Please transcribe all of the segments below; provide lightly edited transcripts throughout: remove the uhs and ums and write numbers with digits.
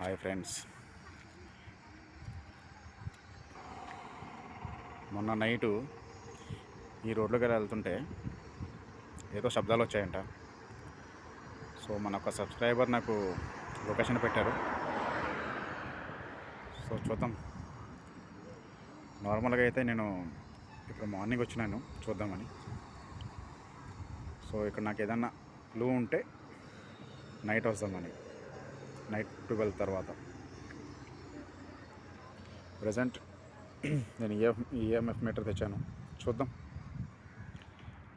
Hi friends, మొన్న night ఈ రోడ్లోకి వెళ్తుంటే ఏదో శబ్దాలు వచ్చాయంట. సో మన ఒక సబ్స్క్రైబర్ నాకు లొకేషన్ పెట్టారు. సో చూద్దాం. నార్మల్గా అయితే నేను ఇప్పుడు మార్నింగ్ వచ్చినాను చూద్దామని. సో ఇక్కడ నాకు ఏదన్నా క్లూ ఉంటే నైట్ వస్తామని, నైట్ 12 తర్వాత. ప్రజెంట్ నేను ఈఎంఎఫ్ మీటర్ తెచ్చాను, చూద్దాం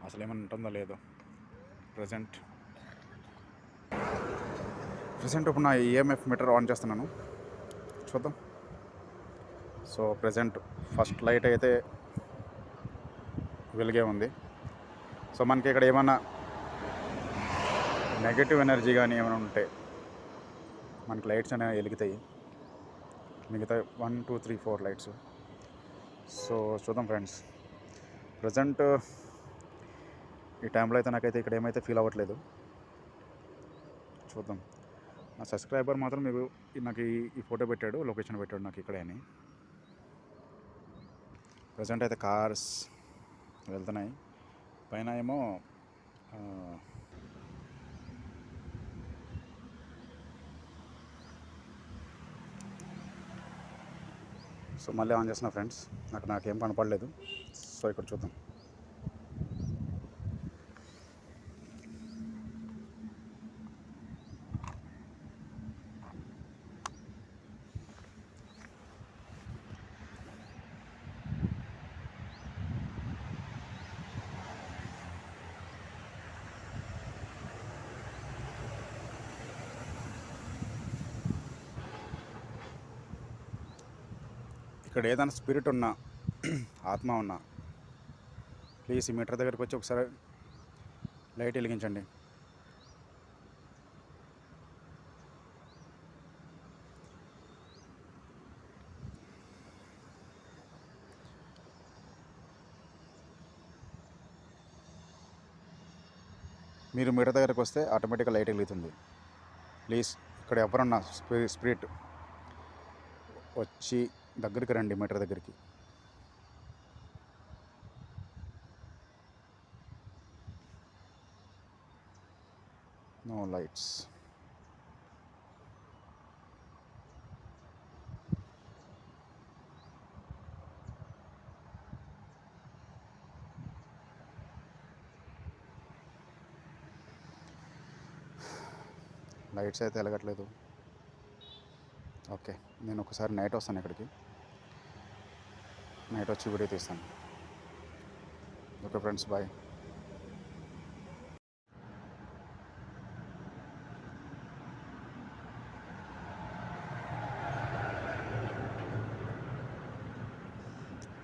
అసలు ఏమైనా ఉంటుందో లేదో. ప్రజెంట్ ఇప్పుడు నా ఈఎంఎఫ్ మీటర్ ఆన్ చేస్తున్నాను, చూద్దాం. సో ప్రజెంట్ ఫస్ట్ లైట్ అయితే వెలిగే ఉంది. సో మనకి ఇక్కడ ఏమన్నా నెగటివ్ ఎనర్జీ కానీ ఏమైనా ఉంటే మనకి లైట్స్ అనేవి వెలుగుతాయి. మిగతా 1 2 3 4 లైట్స్. సో చూద్దాం ఫ్రెండ్స్. ప్రజెంట్ ఈ టైంలో అయితే నాకైతే ఇక్కడ ఏమైతే ఫీల్ అవ్వట్లేదు. చూద్దాం. నా సబ్స్క్రైబర్ మాత్రం మీకు నాకు ఈ ఫోటో పెట్టాడు, లొకేషన్ పెట్టాడు నాకు ఇక్కడే అని. ప్రజెంట్ అయితే కార్స్ వెళ్తున్నాయి, పైన ఏమో సో మళ్ళీ ఆన్ చేస్తున్నా ఫ్రెండ్స్. నాకేం కనపడలేదు. సో ఇక్కడ చూద్దాం. ఇక్కడ ఏదైనా స్పిరిట్ ఉన్నా, ఆత్మ ఉన్నా, ప్లీజ్ ఈ మీటర్ దగ్గరికి వచ్చి ఒకసారి లైట్ వెలిగించండి. మీరు మీటర్ దగ్గరికి వస్తే ఆటోమేటిక్గా లైట్ వెలుగుతుంది. ప్లీజ్ ఇక్కడ ఎవరున్నా స్పిరిట్ వచ్చి దగ్గరికి రండి, మీటర్ దగ్గరికి. No lights. లైట్స్ అయితే వెలగట్లేదు. ఓకే, నేను ఒకసారి నైట్ వస్తాను ఇక్కడికి. నైట్ వచ్చి వీడియో తీస్తాను. Okay friends, bye.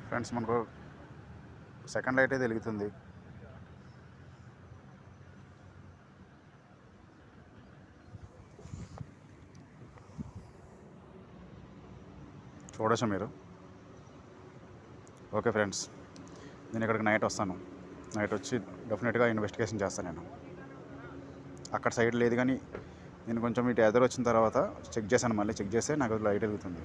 ఫ్రెండ్స్, మనకు సెకండ్ లైట్ అయితే వెలుగుతుంది. చూడొచ్చు మీరు. ఓకే ఫ్రెండ్స్, నేను ఇక్కడికి నైట్ వస్తాను. నైట్ వచ్చి డెఫినెట్గా ఇన్వెస్టిగేషన్ చేస్తాను. నేను అక్కడ సైడ్ లేదు, కానీ నేను కొంచెం ఇటు ఎదురు వచ్చిన తర్వాత చెక్ చేశాను. మళ్ళీ చెక్ చేస్తే నాకు లైట్ వెలుగుతుంది.